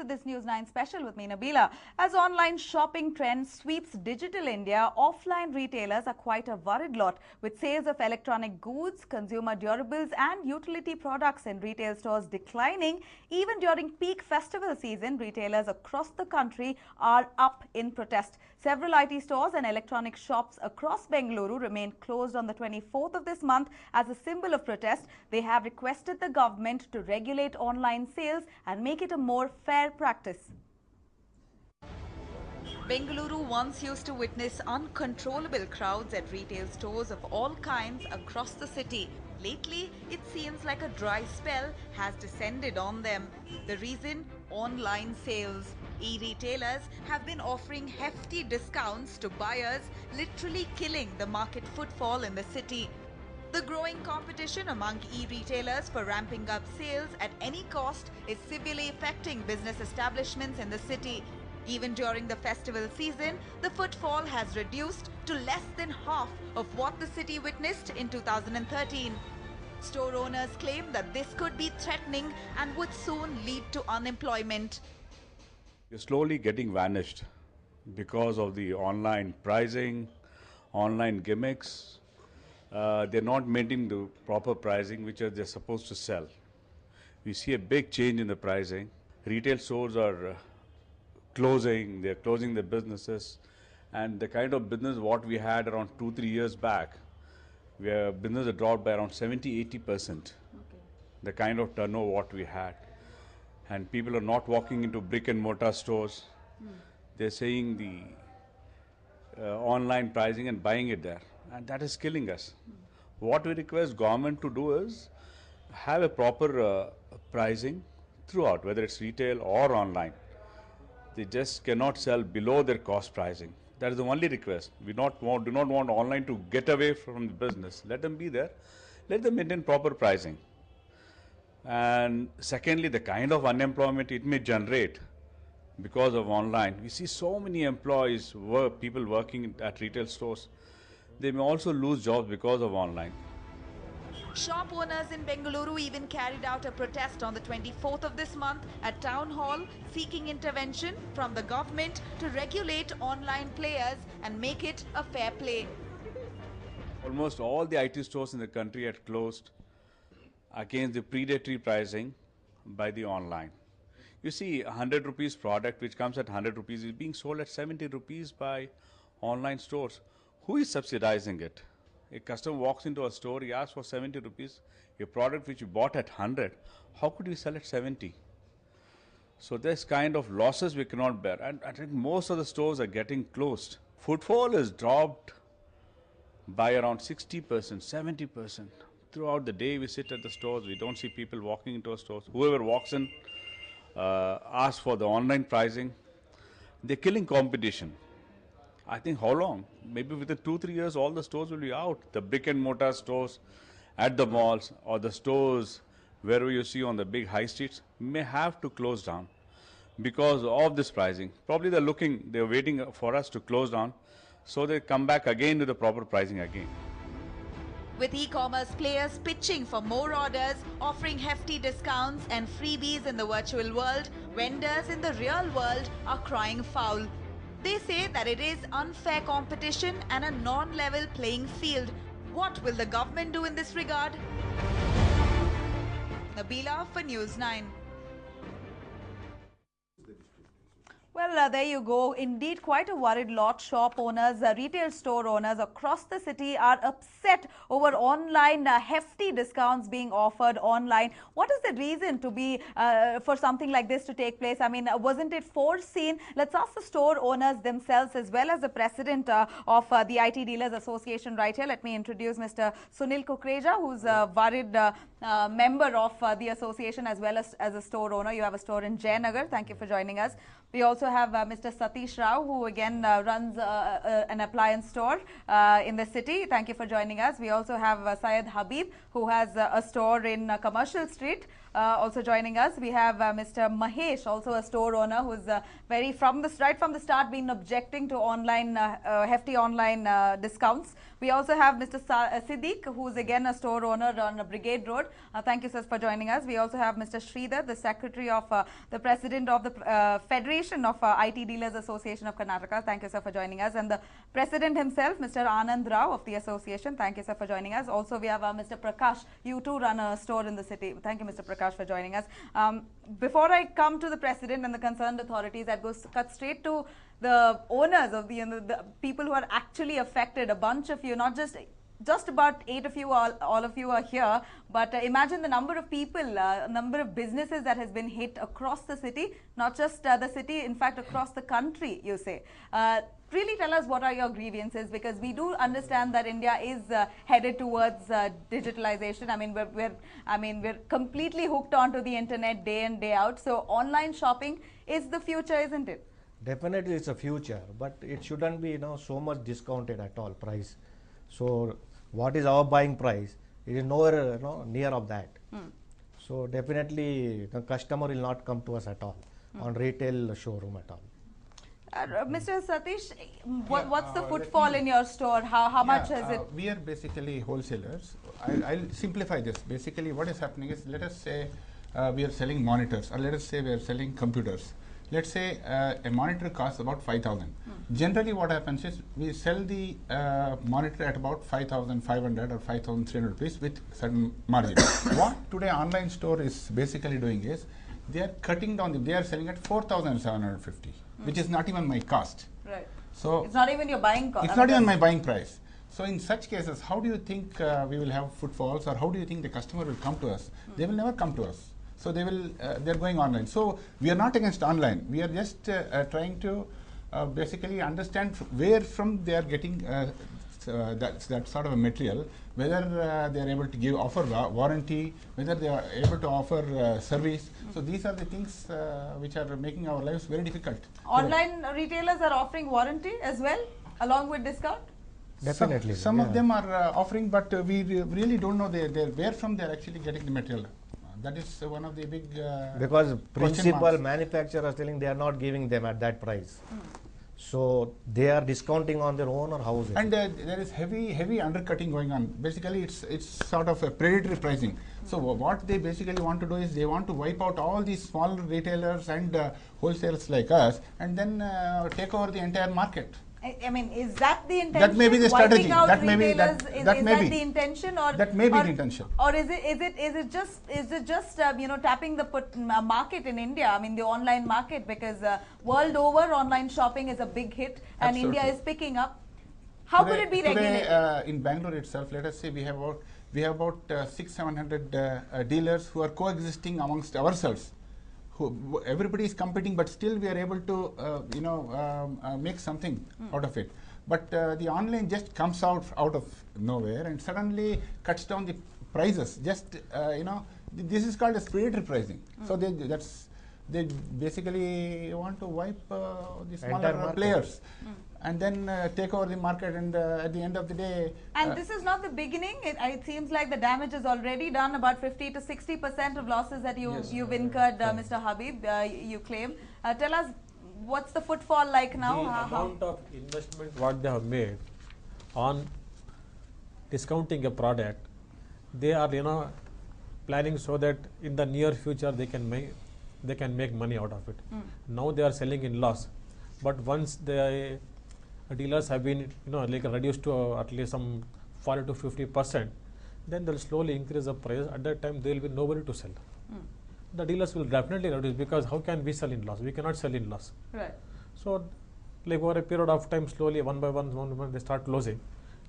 this News9 special with me, Nabila. As online shopping trend sweeps digital India, offline retailers are quite a worried lot, with sales of electronic goods, consumer durables and utility products in retail stores declining. Even during peak festival season, retailers across the country are up in protest. Several IT stores and electronic shops across Bengaluru remain closed on the 24th of this month as a symbol of protest. They have requested the government to regulate online sales and make it a more fair practice. Bengaluru once used to witness uncontrollable crowds at retail stores of all kinds across the city. Lately, it seems like a dry spell has descended on them. The reason? Online sales. E-retailers have been offering hefty discounts to buyers, literally killing the market footfall in the city. The growing competition among e-retailers for ramping up sales at any cost is severely affecting business establishments in the city. Even during the festival season, the footfall has reduced to less than half of what the city witnessed in 2013. Store owners claim that this could be threatening and would soon lead to unemployment. You're slowly getting vanished because of the online pricing, online gimmicks. They're not maintaining the proper pricing which they're supposed to sell. We see a big change in the pricing. Retail stores are closing, they're closing their businesses, and the kind of business what we had around 2-3 years back, where business had dropped by around 70-80%. The kind of turnover what we had. And people are not walking into brick and mortar stores. They're saying the online pricing and buying it there. And that is killing us. What we request government to do is have a proper pricing throughout, whether it's retail or online. They just cannot sell below their cost pricing. That is the only request. We do not want online to get away from the business. Let them be there. Let them maintain proper pricing. And secondly, the kind of unemployment it may generate because of online. We see so many employees, people working at retail stores. They may also lose jobs because of online. Shop owners in Bengaluru even carried out a protest on the 24th of this month at Town Hall, seeking intervention from the government to regulate online players and make it a fair play. Almost all the IT stores in the country had closed against the predatory pricing by the online. You see, 100 rupees product which comes at 100 rupees is being sold at 70 rupees by online stores. Who is subsidizing it? A customer walks into a store, he asks for 70 rupees. A product which you bought at 100, how could you sell at 70? So there's kind of losses we cannot bear. And I think most of the stores are getting closed. Footfall is dropped by around 60%, 70%. Throughout the day we sit at the stores, we don't see people walking into our stores. Whoever walks in asks for the online pricing. They're killing competition. I think how long? Maybe within 2-3 years all the stores will be out. The brick and mortar stores at the malls or the stores wherever you see on the big high streets may have to close down because of this pricing. Probably they're waiting for us to close down so they come back again to the proper pricing again. With e-commerce players pitching for more orders, offering hefty discounts and freebies in the virtual world, vendors in the real world are crying foul. They say that it is unfair competition and a non-level playing field. What will the government do in this regard? Nabila for News9. Well, there you go. Indeed, quite a worried lot. Shop owners, retail store owners across the city are upset over online hefty discounts being offered online. What is the reason to be for something like this to take place? I mean, wasn't it foreseen? Let's ask the store owners themselves as well as the president of the IT Dealers Association right here. Let me introduce Mr. Sunil Kukreja, who's a worried member of the association as well as a store owner. You have a store in Jayanagar. Thank you for joining us. We also also have Mr. Satish Rao, who again runs an appliance store in the city. Thank you for joining us. We also have Syed Habib, who has a store in Commercial Street. Also joining us, we have Mr. Mahesh, also a store owner, who's right from the start been objecting to online hefty online discounts. We also have Mr. Siddiq, who's again a store owner on Brigade Road. Thank you, sir, for joining us. We also have Mr. Sridhar, the secretary of the president of the Federation of IT Dealers Association of Karnataka. Thank you, sir, for joining us. And the president himself, Mr. Anand Rao of the association. Thank you, sir, for joining us. Also, we have Mr. Prakash. You too run a store in the city. Thank you, Mr. Prakash, for joining us. Before I come to the president and the concerned authorities, I'd cut straight to the owners of the people who are actually affected. A bunch of you, not just about 8 of you, all of you are here, but imagine the number of people, number of businesses that has been hit across the city, not just the city, in fact across the country, you say. Really tell us what are your grievances, because we do understand that India is headed towards digitalization. I mean we're completely hooked onto the internet day in, day out. So online shopping is the future, isn't it? Definitely it's a future, but it shouldn't be so much discounted at all price. So what is our buying price? It is nowhere near of that. So definitely the customer will not come to us at all on retail showroom at all. Mr. Satish, what's the footfall in your store? How much has it? We are basically wholesalers. I'll simplify this. Basically what is happening is, let us say we are selling monitors, or let us say we are selling computers. Let's say a monitor costs about 5,000. Generally what happens is we sell the monitor at about 5,500 or 5,300 rupees with certain margin. What today online store is basically doing is they are cutting down, they are selling at 4,750, which is not even my cost. Right. So it's not even your buying cost. It's not even my buying price. So in such cases, how do you think we will have footfalls, or how do you think the customer will come to us? They will never come to us. So they will, they're going online. So we are not against online. We are just trying to basically understand where from they are getting that sort of a material, whether they are able to offer warranty, whether they are able to offer service. So these are the things which are making our lives very difficult. Online retailers are offering warranty as well, along with discount? Definitely. Some of them are offering, but we really don't know where from they are actually getting the material. That is one of the big because principal manufacturers telling they are not giving them at that price. So they are discounting on their own, or how is it? And there is heavy undercutting going on. Basically it's sort of a predatory pricing. So what they basically want to do is they want to wipe out all these small retailers and wholesalers like us, and then take over the entire market. I mean, is that the intention? That may be the strategy. That may be the intention, or that may be the intention. Or is it just tapping the market in India? I mean, the online market, because world over online shopping is a big hit, and Absolutely. India is picking up. How could it be regulated? Today, in Bangalore itself, let us say we have about 600-700 dealers who are coexisting amongst ourselves. Everybody is competing, but still we are able to make something out of it. But the online just comes out of nowhere and suddenly cuts down the prices. Just this is called as predatory pricing. So they basically want to wipe the smaller players. And then take over the market, and at the end of the day. And this is not the beginning. It seems like the damage is already done. About 50 to 60% of losses that you've incurred, Mr. Habib, you claim. Tell us, what's the footfall like now? The amount of investment what they have made on discounting a product, they are planning so that in the near future they can make money out of it. Now they are selling in loss, but once the dealers have been reduced to at least some 40 to 50%, then they'll slowly increase the price. At that time there will be nobody to sell. The dealers will definitely reduce, because how can we sell in loss? We cannot sell in loss. Right. So over a period of time, slowly one by one they start closing.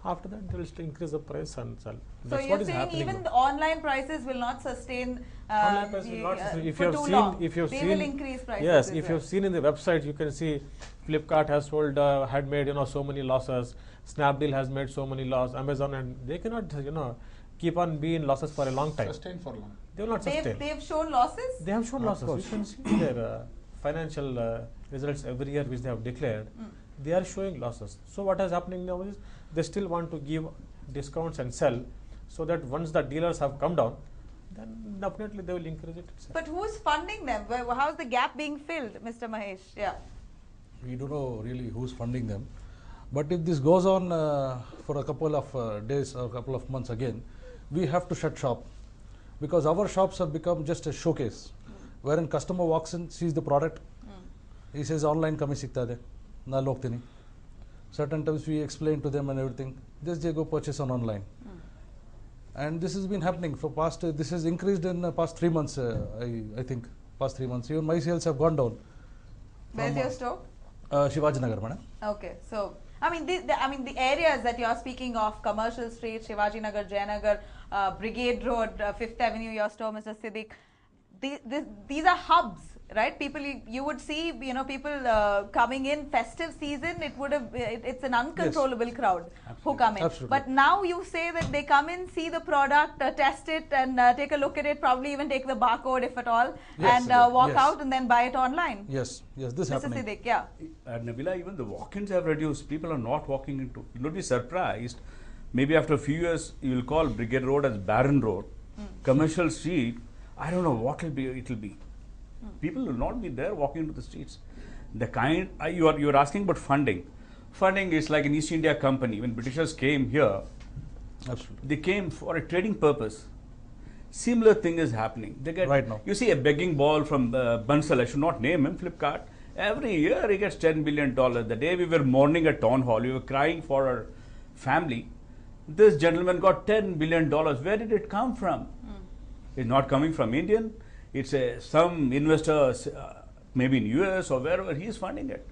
After that, they will still increase the price and sell. That's so what you're is saying happening even now. the online prices will not sustain Online prices will not sustain. for too long. They will increase prices. Yes, if you've seen in the website, you can see Flipkart has sold, had made so many losses. Snapdeal has made so many losses. Amazon, and they cannot keep on being losses for a long time. Sustain for long. They will not sustain. They've shown losses. They have shown losses. You can see their financial results every year which they have declared, they are showing losses. So what is happening now is they still want to give discounts and sell, so that once the dealers have come down, then definitely they will increase it itself. But who's funding them? How's the gap being filled, Mr. Mahesh? Yeah. We don't know really who's funding them. But if this goes on for a couple of days or a couple of months again, we have to shut shop, because our shops have become just a showcase, wherein customer walks in, sees the product, he says online kami siktade, na logtini. Certain times we explain to them and everything, just they go purchase on online. And this has been happening for past, this has increased in the past 3 months, I think, past 3 months. Even my sales have gone down. Where's your store? Shivaji Nagar, madam. Okay, so I mean, the areas that you are speaking of, Commercial Street, Shivaji Nagar, Jayanagar, Brigade Road, 5th Avenue, your store, Mr. Siddiq. These are hubs, right? People, you would see, people coming in festive season. It's an uncontrollable crowd who come in. Absolutely. But now you say that they come in, see the product, test it, and take a look at it. Probably even take the barcode, if at all, Yes, and walk yes. out and then buy it online. Yes, this is Mr. happening. Siddiq, yeah. Nabila, even the walk-ins have reduced. People are not walking into. You'll not be surprised. Maybe after a few years, you will call Brigade Road as Barren Road. Commercial Street, I don't know what it'll be. People will not be there walking into the streets. The kind you are asking about funding. Funding is like an East India Company. When Britishers came here, Absolutely. they came for a trading purpose. Similar thing is happening. They get Right now. You see a begging ball from Bansal. I should not name him. Flipkart. Every year he gets $10 billion. The day we were mourning at town hall, we were crying for our family. This gentleman got $10 billion. Where did it come from? It's not coming from Indian. It's some investor, maybe in US or wherever, he is funding it.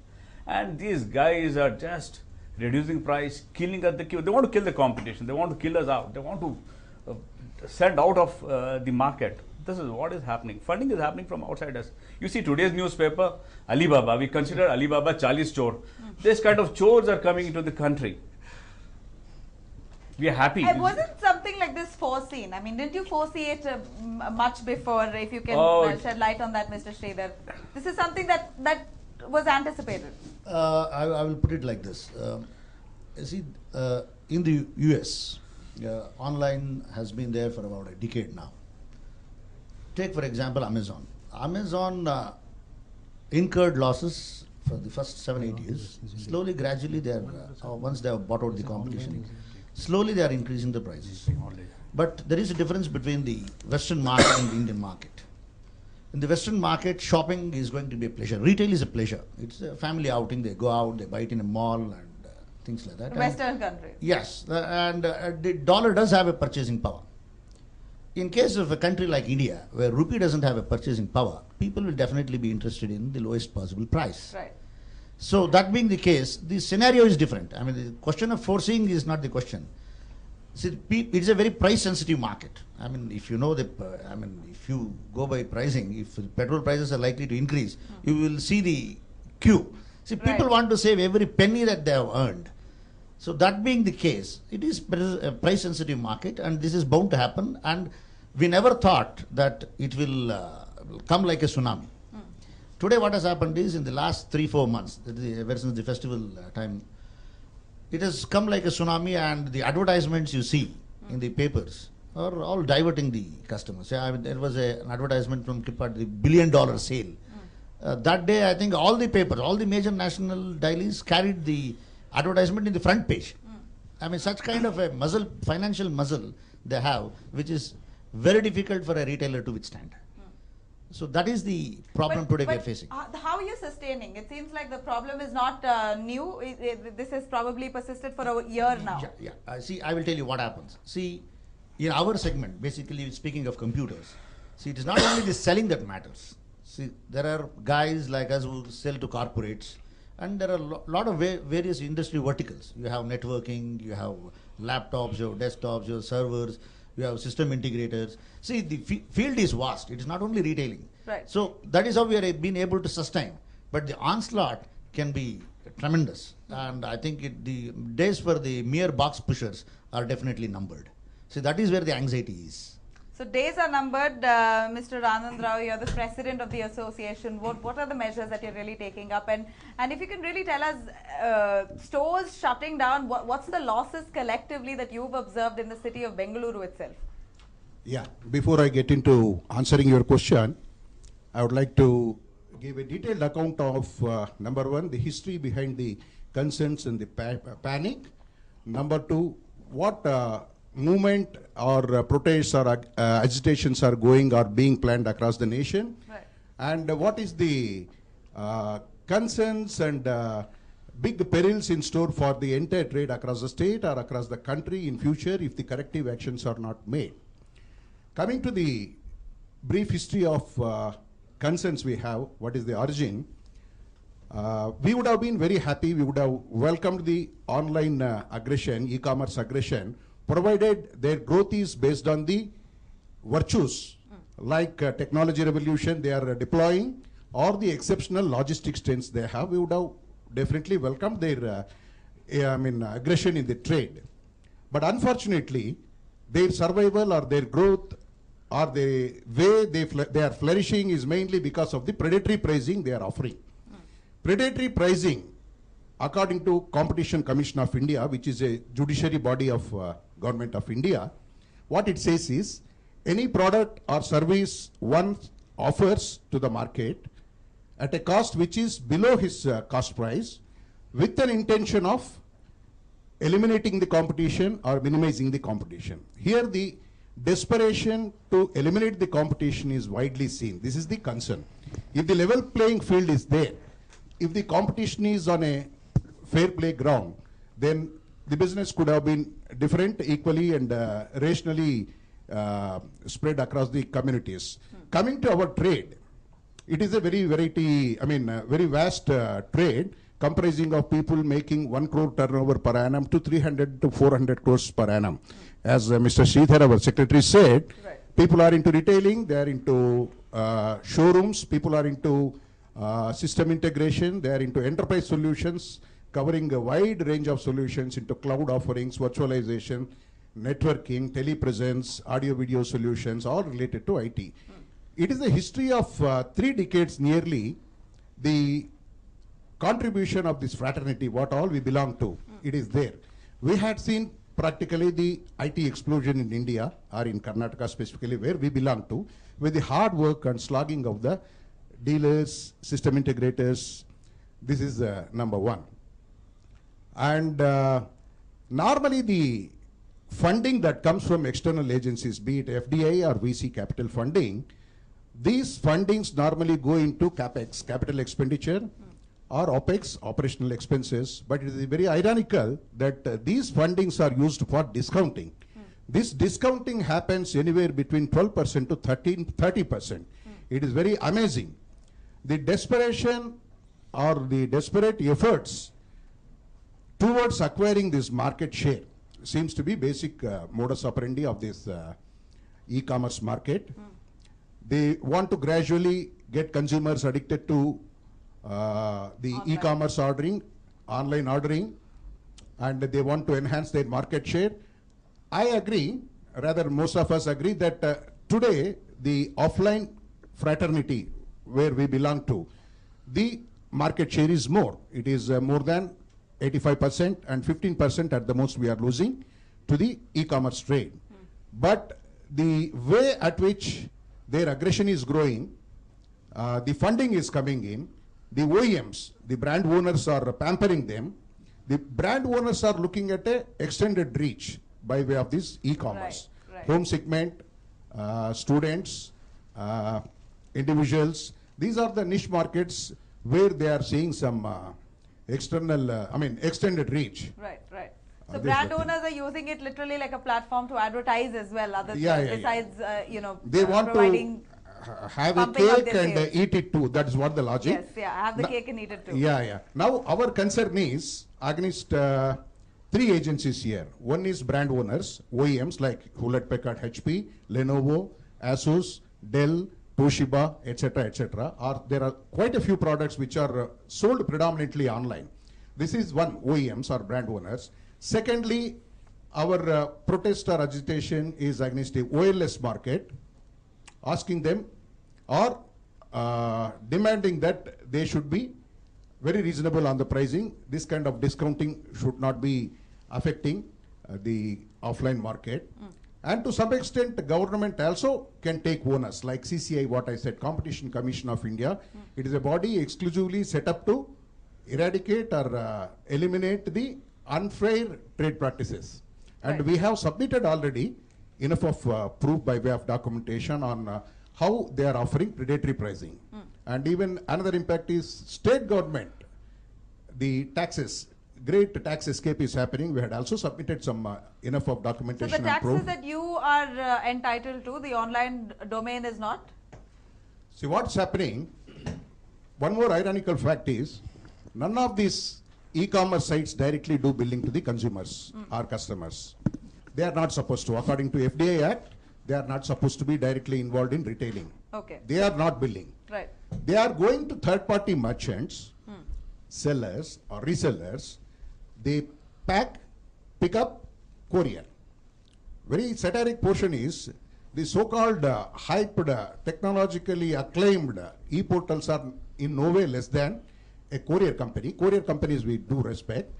And these guys are just reducing price, killing at the queue. They want to kill the competition. They want to kill us out. They want to send out of the market. This is what is happening. Funding is happening from outside us. You see today's newspaper, Alibaba. We consider Alibaba Charlie's chore. This kind of chores are coming into the country. We are happy. Wasn't something like this foreseen? I mean, didn't you foresee it much before? If you can shed light on that, Mr. Sridhar. This is something that was anticipated. I will put it like this. You see, in the US, online has been there for about a decade now. Take, for example, Amazon. Amazon incurred losses for the first 7-8 years. Slowly, gradually, they are, once they have bought out the competition, slowly they are increasing the prices. But there is a difference between the Western market and the Indian market. In the Western market, shopping is going to be a pleasure. Retail is a pleasure. It's a family outing. They go out, they buy it in a mall and things like that. Western country. Yes, and the dollar does have a purchasing power. In case of a country like India, where rupee doesn't have a purchasing power, people will definitely be interested in the lowest possible price. Right. So that being the case, the scenario is different. I mean, the question of foreseeing is not the question. See, it's a very price-sensitive market. I mean, if you know if you go by pricing, if petrol prices are likely to increase, you will see the queue. See, people want to save every penny that they have earned. So that being the case, it is a price-sensitive market, and this is bound to happen. And we never thought that it will come like a tsunami. Today what has happened is, in the last 3-4 months, ever since the festival time, it has come like a tsunami, and the advertisements you see in the papers are all diverting the customers. I mean, there was an advertisement from Flipkart, the $1 billion sale. That day, I think all the papers, all the major national dailies carried the advertisement in the front page. I mean, such kind of a muscle, financial muscle they have, which is very difficult for a retailer to withstand. So that is the problem today we are facing. How are you sustaining? It seems like the problem is not new. This has probably persisted for a year now. Yeah. See, I will tell you what happens. See, in our segment, basically speaking of computers, see, it is not only the selling that matters. See, there are guys like us who sell to corporates, and there are a lot of various industry verticals. You have networking, you have laptops, you have desktops, you have servers, you have system integrators. See, the field is vast. It is not only retailing. Right. So that is how we are being able to sustain. But the onslaught can be tremendous. And I think the days for the mere box pushers are definitely numbered. So that is where the anxiety is. So days are numbered. Mr. Anand Rao, you're the president of the association. What are the measures that you're really taking up? And if you can really tell us, stores shutting down, what's the losses collectively that you've observed in the city of Bengaluru itself? Yeah, before I get into answering your question, I would like to give a detailed account of number one, the history behind the concerns and the panic. Number two, what movement or protests or agitations are going or being planned across the nation. Right. And what is the concerns and big perils in store for the entire trade across the state or across the country in future if the corrective actions are not made. Coming to the brief history of concerns we have, what is the origin? We would have been very happy, we would have welcomed the online aggression, e-commerce aggression, provided their growth is based on the virtues like technology revolution they are deploying or the exceptional logistics strengths they have. We would have definitely welcomed their aggression in the trade. But unfortunately, their survival or their growth or the way they are flourishing is mainly because of the predatory pricing they are offering. Predatory pricing, according to Competition Commission of India, which is a judiciary body of Government of India, what it says is any product or service one offers to the market at a cost which is below his cost price with an intention of eliminating the competition or minimizing the competition. Here the desperation to eliminate the competition is widely seen. This is the concern. If the level playing field is there, if the competition is on a fair play ground, then the business could have been different, equally and rationally spread across the communities. Coming to our trade, it is a very very vast trade comprising of people making 1 crore turnover per annum to 300 to 400 crores per annum. As Mr. Sridhar, our secretary, said, people are into retailing, they are into showrooms, people are into system integration, they are into enterprise solutions, covering a wide range of solutions into cloud offerings, virtualization, networking, telepresence, audio-video solutions, all related to IT. It is a history of 3 decades nearly, the contribution of this fraternity, what all we belong to, it is there. We had seen practically the IT explosion in India, or in Karnataka specifically, where we belong to, with the hard work and slogging of the dealers, system integrators. This is number one. And normally the funding that comes from external agencies, be it FDI or VC capital funding, these fundings normally go into CapEx, capital expenditure, or OPEX, operational expenses. But it is very ironical that these fundings are used for discounting. This discounting happens anywhere between 12% to 30%. It is very amazing. The desperation or the desperate efforts towards acquiring this market share seems to be basic modus operandi of this e-commerce market. They want to gradually get consumers addicted to the e-commerce ordering, online ordering, and they want to enhance their market share. I agree, rather most of us agree that today the offline fraternity where we belong to, the market share is more. It is more than 85% and 15% at the most we are losing to the e-commerce trade. But the way at which their aggression is growing, the funding is coming in, the OEMs, the brand owners are pampering them, the brand owners are looking at a extended reach by way of this e-commerce. Home segment, students, individuals, these are the niche markets where they are seeing some extended reach. Right. So brand owners are using it literally like a platform to advertise as well, besides they want providing to have a cake and eat it too. That is what the logic. Yes, have the cake and eat it too. Now our concern is against 3 agencies here. One is brand owners, OEMs like Hewlett Packard, HP, Lenovo, Asus, Dell, Toshiba, etc. There are quite a few products which are sold predominantly online. This is one, OEMs or brand owners. Secondly, our protest or agitation is against the OLS market, asking them or demanding that they should be very reasonable on the pricing. This kind of discounting should not be affecting the offline market. And to some extent, the government also can take onus, like CCI, what I said, Competition Commission of India. It is a body exclusively set up to eradicate or eliminate the unfair trade practices. And we have submitted already enough of proof by way of documentation on how they are offering predatory pricing. And even another impact is state government, the taxes. Great tax escape is happening. We had also submitted some enough of So documentation the and proof. taxes that you are entitled to, the online domain is not? See what's happening, one more ironical fact is, none of these e-commerce sites directly do billing to the consumers or customers. They are not supposed to. According to FDI Act, they are not supposed to be directly involved in retailing. Okay. They are not billing. Right. They are going to third-party merchants, sellers or resellers. They pack, pick up, courier. Very satiric portion is the so-called hyped, technologically acclaimed e-portals are in no way less than a courier company. Courier companies we do respect,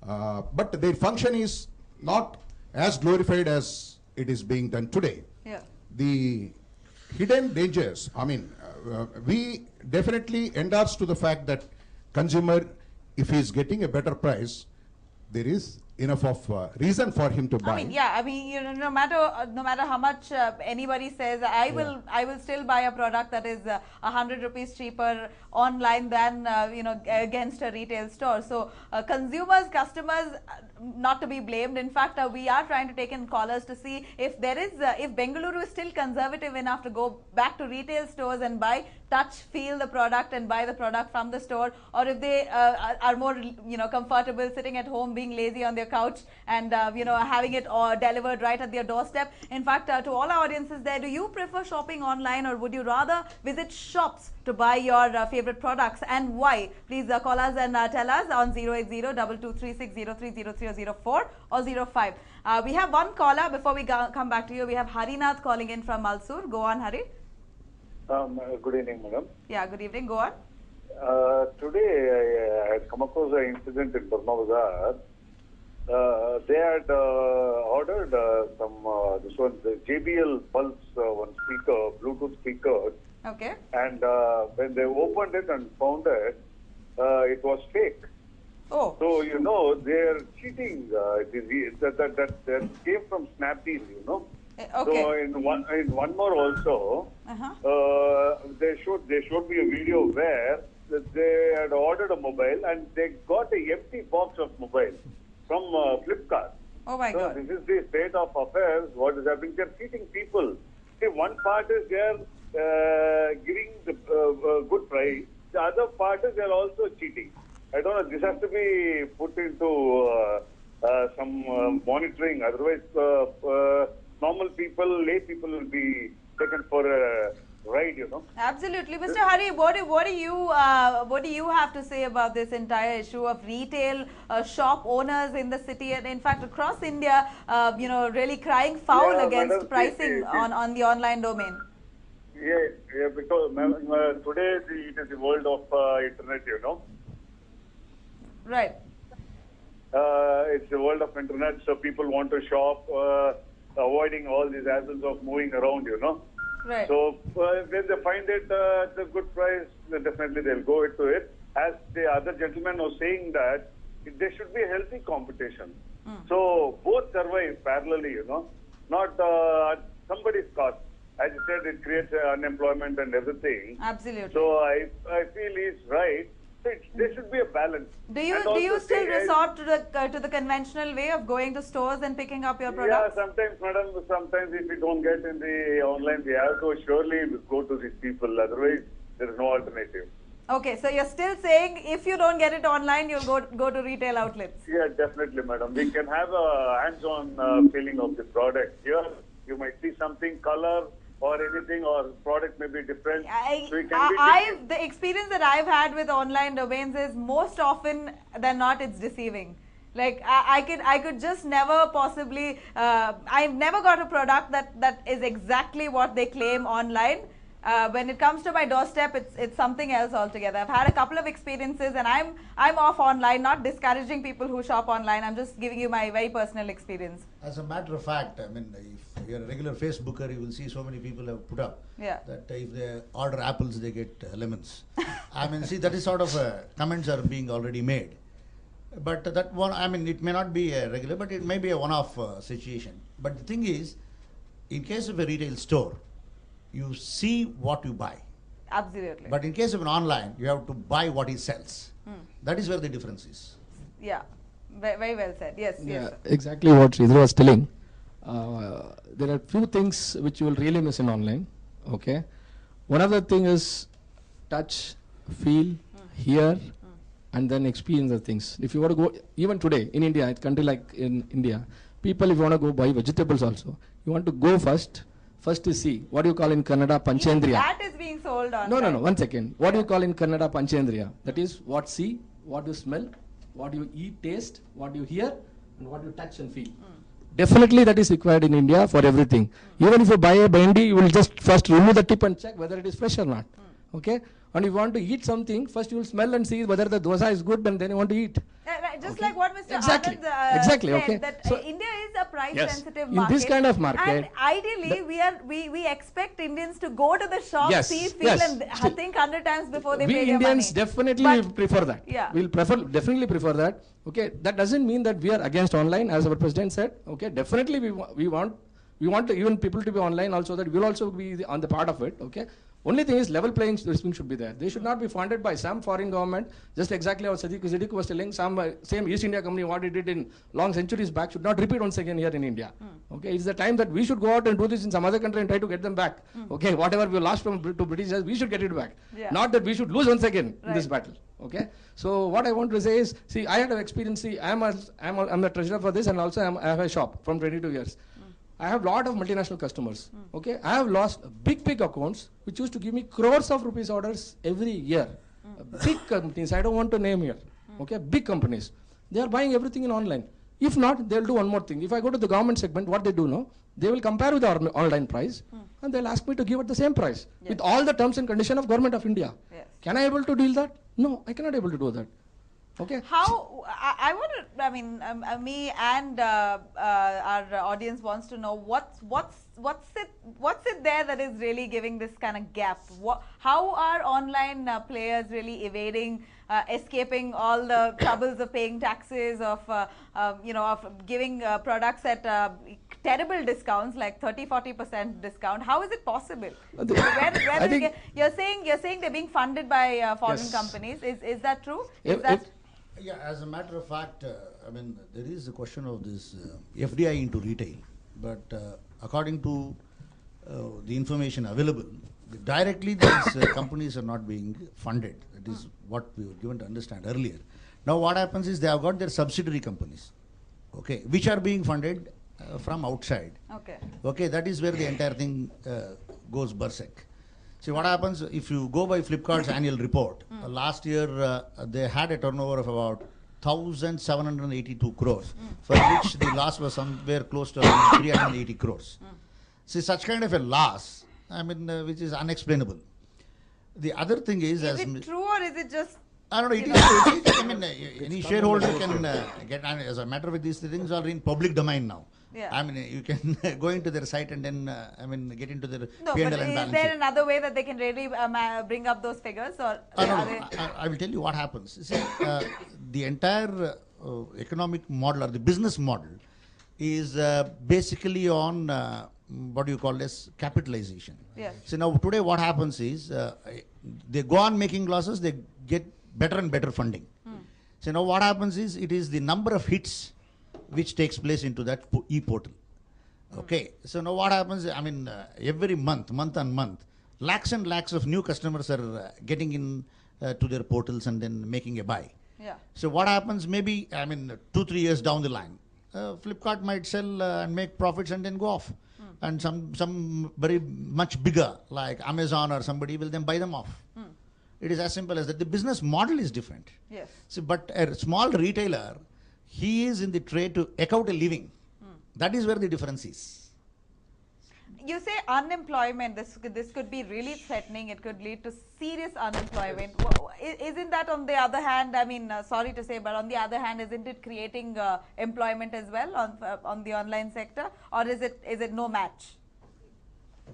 but their function is not as glorified as it is being done today. Yeah. The hidden dangers, I mean, we definitely endorse to the fact that consumer, if he is getting a better price, there is enough of reason for him to buy. I mean, yeah. I mean, you know, no matter how much anybody says, I will still buy a product that is 100 rupees cheaper online than you know, against a retail store. So consumers, customers, not to be blamed. In fact, we are trying to take in callers to see if there is if Bengaluru is still conservative enough to go back to retail stores and buy, touch, feel the product and buy the product from the store, or if they are more, you know, comfortable sitting at home, being lazy on their couch and you know, having it delivered right at their doorstep. In fact, to all our audiences there, do you prefer shopping online or would you rather visit shops to buy your favorite products, and why? Please call us and tell us on 080-2236-030004 or 05. We have one caller before we come back to you. We have Harinath calling in from Malsur. Go on, Hari. Good evening, madam. Yeah, good evening. Go on. Today I had come across an incident in Burma Bazaar. They had ordered this one, the JBL Pulse one speaker, Bluetooth speaker. Okay. And when they opened it and found it, it was fake. Oh. So, you know, they're cheating. That came from Snapdeal, you know. Okay. So in one more also, they showed me a video where they had ordered a mobile and they got a empty box of mobile from Flipkart. Oh my So God. this is the state of affairs. What is happening? They're cheating people. See, one part is they're giving the good price. The other part is they're also cheating. I don't know. This has to be put into some monitoring. Otherwise, normal people, lay people will be taken for a ride, you know. Absolutely. Mr. Hari, what do you have to say about this entire issue of retail shop owners in the city and in fact across India, you know, really crying foul against madam, pricing on the online domain? Yeah, because today it is the world of internet, you know. Right. It's the world of internet, so people want to shop, avoiding all these hassles of moving around, you know. Right. So when they find it at a good price, then definitely they'll go into it. As the other gentleman was saying that there should be a healthy competition. So both survive parallelly, you know, not at somebody's cost. As you said, it creates unemployment and everything. Absolutely. So I feel he's right. So there should be a balance. Do you still resort to the conventional way of going to stores and picking up your products? Yeah, sometimes, madam. Sometimes if we don't get in the online, we have to surely go to these people. Otherwise, there is no alternative. Okay, so you're still saying if you don't get it online, you'll go to retail outlets. Yeah, definitely, madam. We can have a hands-on feeling of the product. Here, you might see something, color or anything, or product may be different. The experience that I've had with online domains is most often than not, it's deceiving. Like I could just never possibly. I've never got a product that is exactly what they claim online. When it comes to my doorstep, it's something else altogether. I've had a couple of experiences, and I'm off online. Not discouraging people who shop online. I'm just giving you my very personal experience. As a matter of fact, I mean, if you're a regular Facebooker, you will see so many people have put up that if they order apples, they get lemons. I mean, see, that is sort of comments are being already made. But that one, I mean, it may not be a regular, but it may be a one-off situation. But the thing is, in case of a retail store, you see what you buy. Absolutely. But in case of an online, you have to buy what he sells. That is where the difference is. Yeah, very well said. Yes, yes. Exactly what Sridhar was telling. There are few things which you will really miss in online. Okay, one of the thing is touch, feel, hear, and then experience the things. If you want to go, even today in India, a country like in India, people if you want to go buy vegetables also, you want to go first to see. What do you call in Kannada Panchendriya? That is being sold on. No, 1 second. What do you call in Kannada Panchendriya? That is what see, what you smell, what you eat, taste, what you hear, and what you touch and feel. Definitely that is required in India for everything. Even if you buy a bindi, you will just first remove the tip and check whether it is fresh or not. Okay? And if you want to eat something, first you will smell and see whether the dosa is good, and then you want to eat. Just like what Mr. Exactly. Anand Exactly. said, Okay. that So India is a price-sensitive in market. this kind of market, and ideally, we expect Indians to go to the shop, see, feel, and think 100 times before they pay their money. We Indians definitely prefer that. Yeah. We'll definitely prefer that. Okay. That doesn't mean that we are against online, as our president said. Okay. Definitely, we want to even people to be online also. That we'll also be on the part of it. Okay. Only thing is level playing should be there. They should not be funded by some foreign government. Just exactly what Siddiq was telling, same East India company, what it did in long centuries back, should not repeat once again here in India. Okay, it's the time that we should go out and do this in some other country and try to get them back. Okay, whatever we lost to British, we should get it back. Not that we should lose once again in this battle. Okay, so what I want to say is, see, I had an experience. See, I'm the treasurer for this, and also I have a shop from 22 years. I have lot of multinational customers. Okay, I have lost big accounts which used to give me crores of rupees orders every year. Big companies, I don't want to name here. Okay, big companies, they are buying everything in online. If not, they'll do one more thing. If I go to the government segment, what they do now, they will compare with the online price, and they'll ask me to give at the same price with all the terms and conditions of Government of India. Can I able to deal that? No, I cannot able to do that. Okay. How I want to? I mean, me and our audience wants to know what's it there that is really giving this kind of gap? How are online players really evading, escaping all the troubles of paying taxes, of giving products at terrible discounts like 30-40% discount? How is it possible? You're saying they're being funded by foreign companies. Is that true? Yeah, as a matter of fact, I mean, there is a question of this FDI into retail, but according to the information available, directly these companies are not being funded. That is what we were given to understand earlier. Now what happens is they have got their subsidiary companies, okay, which are being funded from outside. Okay, that is where the entire thing goes berserk. See what happens if you go by Flipkart's annual report. Last year they had a turnover of about 1,782 crores, for which the loss was somewhere close to 380 crores. See, such kind of a loss, I mean, which is unexplainable. The other thing is it true or is it just? I don't know. It is. I mean, any shareholder can get. As a matter of fact, these things are in public domain now. I mean, you can go into their site and then, get into their P&L and balance sheet. Is there another way that they can really bring up those figures? Or I will tell you what happens. See, the entire economic model or the business model is basically on what you call as capitalization. So now today what happens is they go on making losses, they get better and better funding. So now what happens is it is the number of hits which takes place into that e-portal. Okay, so now what happens, I mean, every month on month, lakhs and lakhs of new customers are getting in to their portals and then making a buy. So what happens, maybe, I mean, 2-3 years down the line, Flipkart might sell and make profits and then go off. And some very much bigger, like Amazon or somebody, will then buy them off. It is as simple as that. The business model is different. So, but a small retailer He is in the trade to eke out a living. That is where the difference is. You say unemployment, this could be really threatening. It could lead to serious unemployment. Isn't that, on the other hand, I mean, sorry to say, but on the other hand, isn't it creating employment as well on the online sector, or is it no match?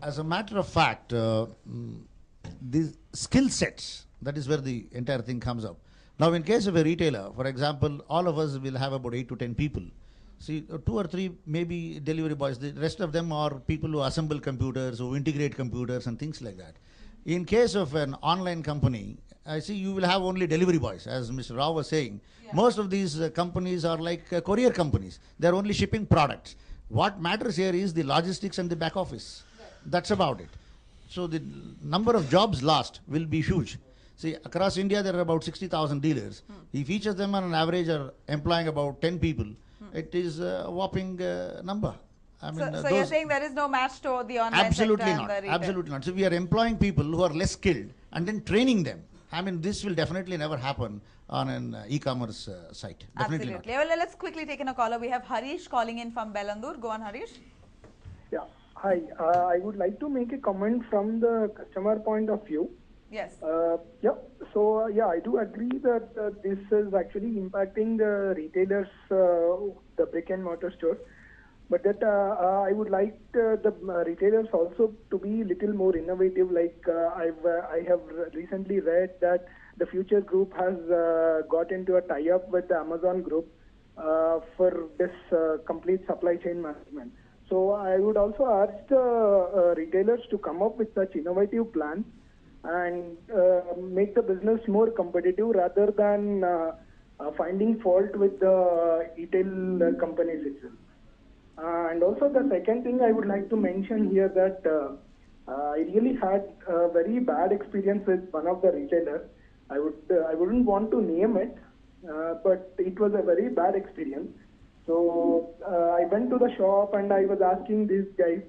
As a matter of fact, the skill sets, that is where the entire thing comes up. Now, in case of a retailer, for example, all of us will have about 8 to 10 people. See, 2 or 3 maybe delivery boys. The rest of them are people who assemble computers, who integrate computers and things like that. In case of an online company, I see you will have only delivery boys, as Mr. Rao was saying. Yeah. Most of these companies are like courier companies. They're only shipping products. What matters here is the logistics and the back office. Right. That's about it. So the number of jobs lost will be huge. See, across India, there are about 60,000 dealers. If each of them on an average are employing about 10 people, it is a whopping number. I mean, so you're saying there is no match to the online absolutely sector not, and the retail? Absolutely not. So we are employing people who are less skilled and then training them. I mean, this will definitely never happen on an e-commerce site. Definitely absolutely not. Well, let's quickly take in a caller. We have Harish calling in from Bellandur. Go on, Harish. Yeah. Hi. I would like to make a comment from the customer point of view. Yes. Yeah. So, I do agree that this is actually impacting the retailers, the brick and mortar stores. But that I would like the retailers also to be little more innovative. Like I have recently read that the Future Group has got into a tie-up with the Amazon Group for this complete supply chain management. So I would also urge the retailers to come up with such innovative plans and make the business more competitive rather than finding fault with the retail companies itself. And also the second thing I would like to mention here that I really had a very bad experience with one of the retailers. I wouldn't want to name it, but it was a very bad experience. So I went to the shop and I was asking these guys,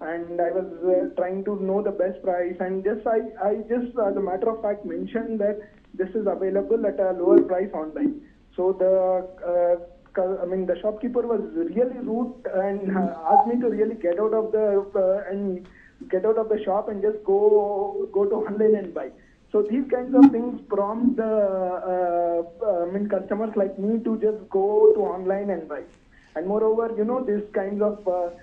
and I was trying to know the best price, and I just as a matter of fact mentioned that this is available at a lower price online. So the shopkeeper was really rude and asked me to really get out of the shop and just go to online and buy. So these kinds of things prompt customers like me to just go to online and buy. And moreover, these kinds of the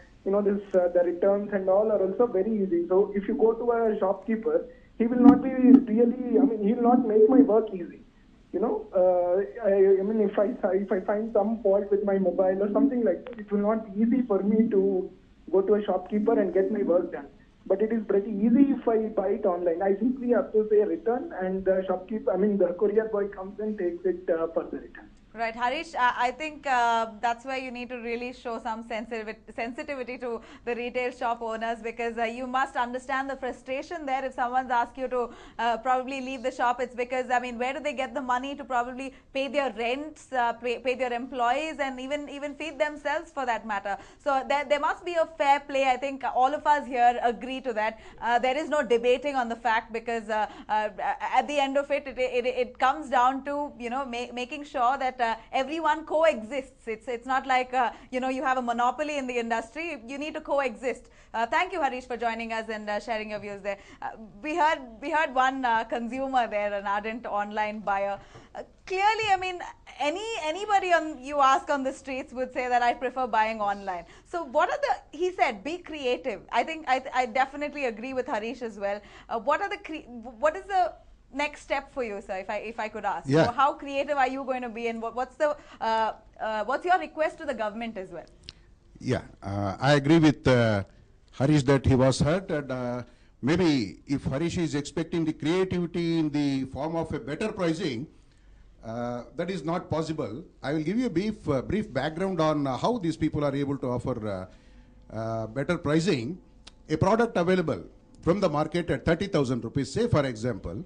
returns and all are also very easy. So if you go to a shopkeeper, he will not be really, he will not make my work easy. If I find some fault with my mobile or something like that, it will not be easy for me to go to a shopkeeper and get my work done. But it is pretty easy if I buy it online. I simply have to say return, and the the courier boy comes and takes it for the return. Right, Harish, I think that's where you need to really show some sensitivity to the retail shop owners, because you must understand the frustration there. If someone's asked you to probably leave the shop, it's because, where do they get the money to probably pay their rents, pay their employees, and even feed themselves for that matter. So there must be a fair play. I think all of us here agree to that. There is no debating on the fact, because at the end of it comes down to, making sure that everyone coexists. It's not like you have a monopoly in the industry. You need to coexist. Thank you, Harish, for joining us and sharing your views there. We heard one consumer there, an ardent online buyer. Clearly, anybody you ask on the streets would say that I prefer buying online. So he said, be creative. I think I definitely agree with Harish as well. What is the next step for you, sir, if I could ask? Yeah. So how creative are you going to be, and what's your request to the government as well? Yeah, I agree with Harish that he was hurt, and maybe if Harish is expecting the creativity in the form of a better pricing, that is not possible. I will give you a brief background on how these people are able to offer better pricing. A product available from the market at 30,000 rupees, say for example,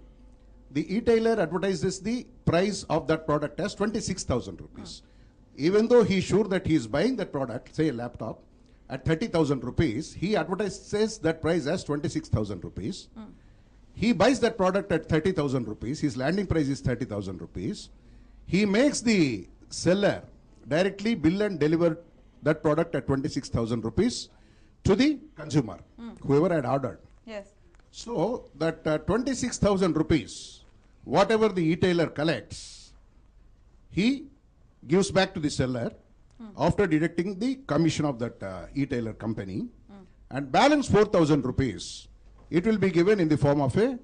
the e-tailer advertises the price of that product as 26,000 rupees. Even though he is sure that he is buying that product, say a laptop, at 30,000 rupees, he advertises that price as 26,000 rupees. He buys that product at 30,000 rupees, his landing price is 30,000 rupees. He makes the seller directly bill and deliver that product at 26,000 rupees to the consumer, whoever had ordered. Yes. So that 26,000 rupees, whatever the retailer collects, he gives back to the seller after deducting the commission of that retailer company, and balance 4,000 rupees, it will be given in the form of a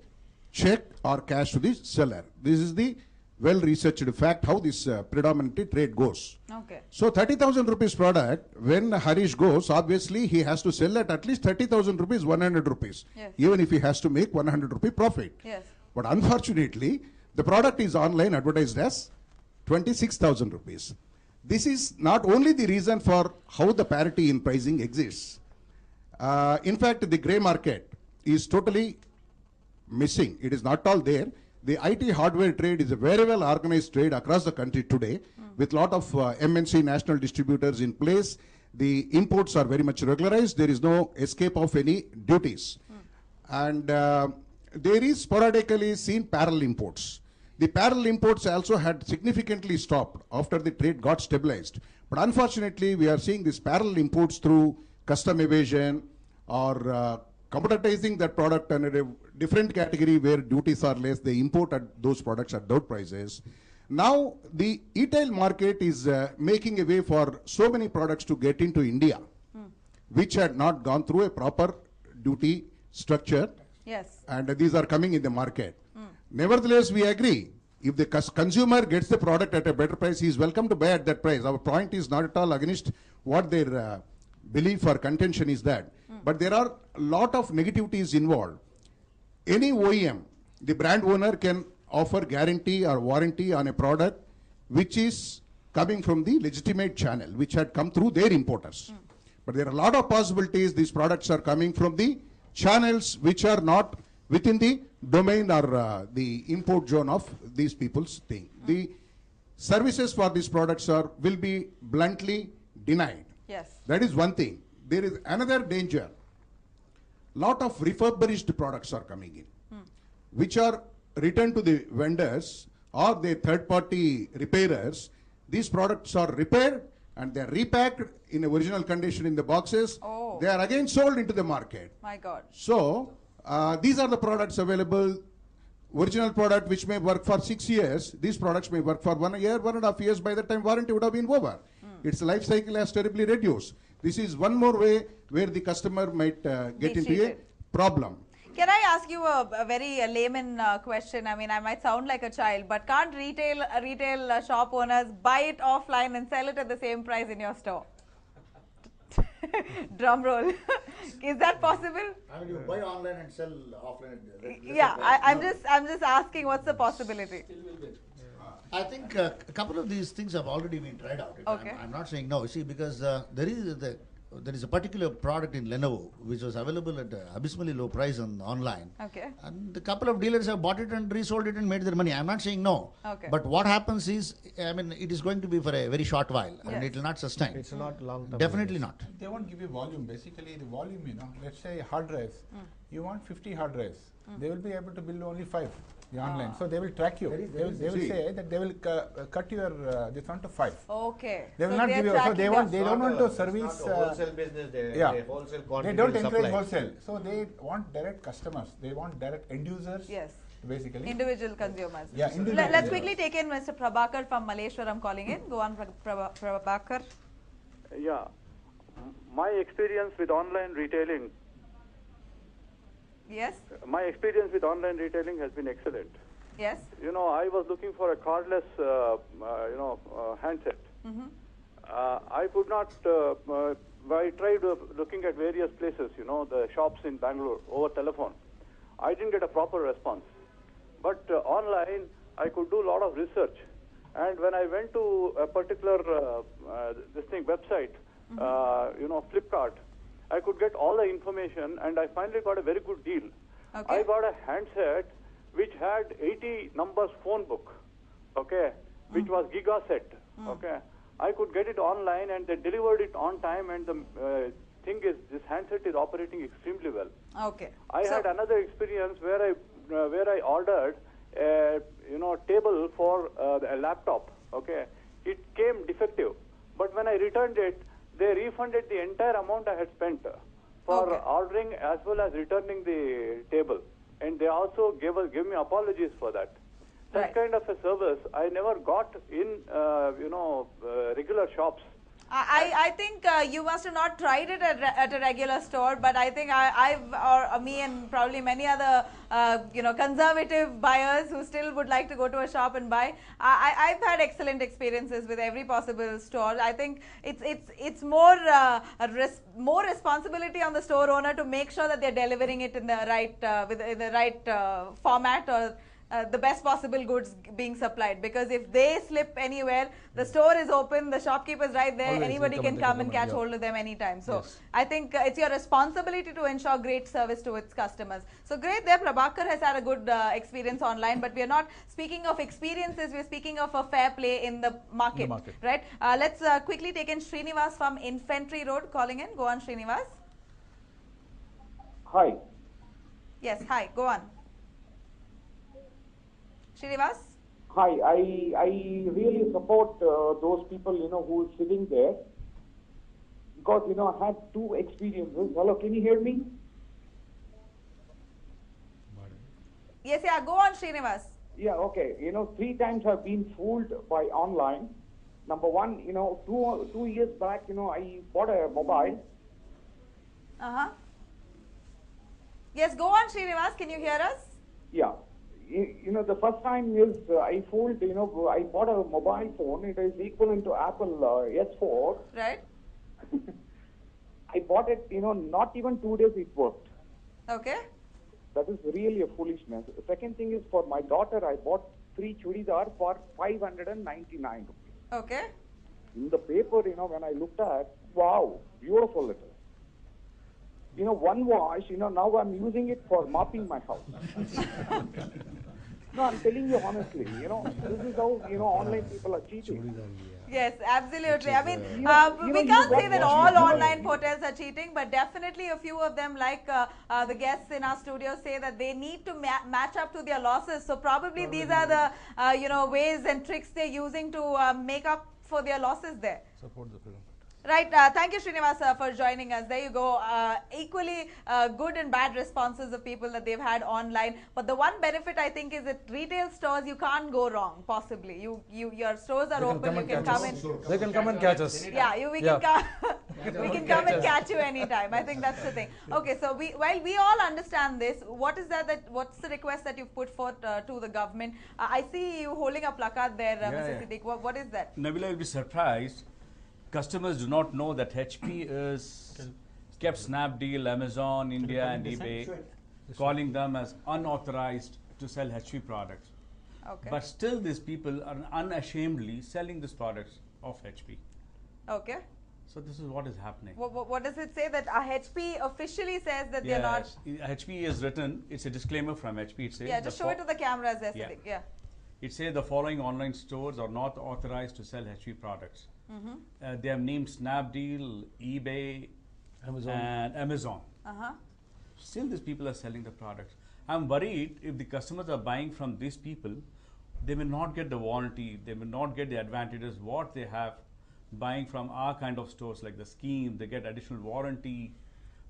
check or cash to the seller. This is the well-researched fact how this predominantly trade goes. Okay. So 30,000 rupees product, when Harish goes, obviously he has to sell at least 30,000 rupees, 100 rupees, Yes. even if he has to make 100 rupee profit. Yes. But unfortunately, the product is online advertised as 26,000 rupees. This is not only the reason for how the parity in pricing exists. In fact, the grey market is totally missing. It is not all there. The IT hardware trade is a very well organized trade across the country today, with lot of MNC national distributors in place. The imports are very much regularized. There is no escape of any duties. And there is sporadically seen parallel imports. The parallel imports also had significantly stopped after the trade got stabilized. But unfortunately, we are seeing these parallel imports through custom evasion or commoditizing that product under a different category where duties are less. They import at those products at those prices. Now, the retail market is making a way for so many products to get into India, which had not gone through a proper duty structure. Yes. And these are coming in the market. Nevertheless, we agree. If the consumer gets the product at a better price, he is welcome to buy at that price. Our point is not at all against what their belief or contention is that. But there are a lot of negativities involved. Any OEM, the brand owner can offer guarantee or warranty on a product which is coming from the legitimate channel, which had come through their importers. But there are a lot of possibilities these products are coming from the channels which are not within the domain or the import zone of these people's thing. The services for these products will be bluntly denied. Yes. That is one thing. There is another danger. Lot of refurbished products are coming in, which are returned to the vendors or the third-party repairers. These products are repaired and they are repacked in original condition in the boxes. Oh. They are again sold into the market. My God. So these are the products available. Original product which may work for 6 years, these products may work for 1 year, 1.5 years. By the time warranty would have been over. Its life cycle has terribly reduced. This is one more way where the customer might get into a problem. Can I ask you a very layman question? I mean, I might sound like a child, but can't retail shop owners buy it offline and sell it at the same price in your store? Drum roll. Is that possible? I mean, you buy online and sell offline. Yeah, I'm just asking, what's the possibility? I think a couple of these things have already been tried out. Okay. I'm not saying no. See, because there is a particular product in Lenovo which was available at abysmally low price online. Okay. And a couple of dealers have bought it and resold it and made their money. I'm not saying no. Okay. But what happens is, I mean, it is going to be for a very short while and Yes. it will not sustain. It's not long term. Definitely not. They won't give you volume. Basically, the volume, let's say hard drives. You want 50 hard drives. They will be able to build only 5 online. So they will track you. They will say that they will cut your this one to 5. Okay. They will So not they are give you. So tracking they don't want to service. It's not a wholesale business. Yeah. Wholesale They quantity don't will encourage supply. wholesale. So they want direct customers. They want direct end users. Yes. Basically. Individual consumers. Yeah, individual Let's consumers. quickly take in Mr. Prabhakar from Malleshwaram calling in. Go on, Prabhakar. Yeah, my experience with online retailing. Yes. My experience with online retailing has been excellent. Yes. I was looking for a cardless, handset. I could not. I tried looking at various places. The shops in Bangalore over telephone. I didn't get a proper response. But online, I could do a lot of research. And when I went to a particular website, Flipkart, I could get all the information, and I finally got a very good deal. Okay. I got a handset which had 80 numbers phone book, okay, which was gigaset, okay. I could get it online, and they delivered it on time, and the thing is, this handset is operating extremely well. Okay. I had another experience where I ordered a table for a laptop. Okay, it came defective. But when I returned it, they refunded the entire amount I had spent for ordering as well as returning the table. And they also gave me apologies for that. That kind of a service I never got in, regular shops. I think you must have not tried it at a regular store, but I think me and probably many other conservative buyers who still would like to go to a shop and buy. I've had excellent experiences with every possible store. I think it's more more responsibility on the store owner to make sure that they're delivering it in the right in the right format, or the best possible goods being supplied, because if they slip anywhere, the store is open, the shopkeeper is right there, Always anybody can come and catch hold of them anytime. So I think it's your responsibility to ensure great service to its customers. So great there, Prabhakar has had a good experience online, but we are not speaking of experiences, we're speaking of a fair play in the market. Right? Let's quickly take in Srinivas from Infantry Road calling in. Go on, Srinivas. Hi. Yes, hi, go on. Srinivas? Hi, I really support those people, who are sitting there, because, I had two experiences. Hello, can you hear me? Yes, yeah, go on, Srinivas. Yeah, okay. 3 times I've been fooled by online. Number one, 2 years back, I bought a mobile. Yes, go on, Srinivas. Can you hear us? Yeah. The first time is I fooled, I bought a mobile phone. It is equivalent to Apple S4. Right. I bought it, not even 2 days it worked. Okay. That is really a foolishness. The second thing is, for my daughter, I bought 3 chudidar for 599 rupees. Okay. In the paper, when I looked at, wow, beautiful it is. One wash, now I'm using it for mopping my house. No, I'm telling you honestly, this is how, online people are cheating. Yes, absolutely. I mean, we can't say that all online portals are cheating, but definitely a few of them, like the guests in our studio, say that they need to match up to their losses. So probably these are the, ways and tricks they're using to make up for their losses there. Support the freedom. Right. Thank you, Srinivas, for joining us. There you go. Equally good and bad responses of people that they've had online. But the one benefit, I think, is that retail stores, you can't go wrong, possibly. Your stores are open. You can come in. They can come and catch us. Yeah, we can come and catch you anytime. I think that's the thing. Okay, so while we all understand this, what's the request that you've put forth to the government? I see you holding a placard there, Mr. Siddiq. What is that? Nabila will be surprised. Customers do not know that HP is kept Snapdeal, Amazon, India and eBay, calling them as unauthorized to sell HP products. Okay. But still these people are unashamedly selling these products of HP. Okay. So this is what is happening. What does it say? That HP officially says that they're not... HP is written, it's a disclaimer from HP. It says just show it to the cameras there, Siddiq. Yeah. It says the following online stores are not authorized to sell HP products. They have named Snapdeal, eBay, and Amazon. Still these people are selling the products. I'm worried if the customers are buying from these people, they may not get the warranty, they may not get the advantages what they have buying from our kind of stores like the scheme. They get additional warranty,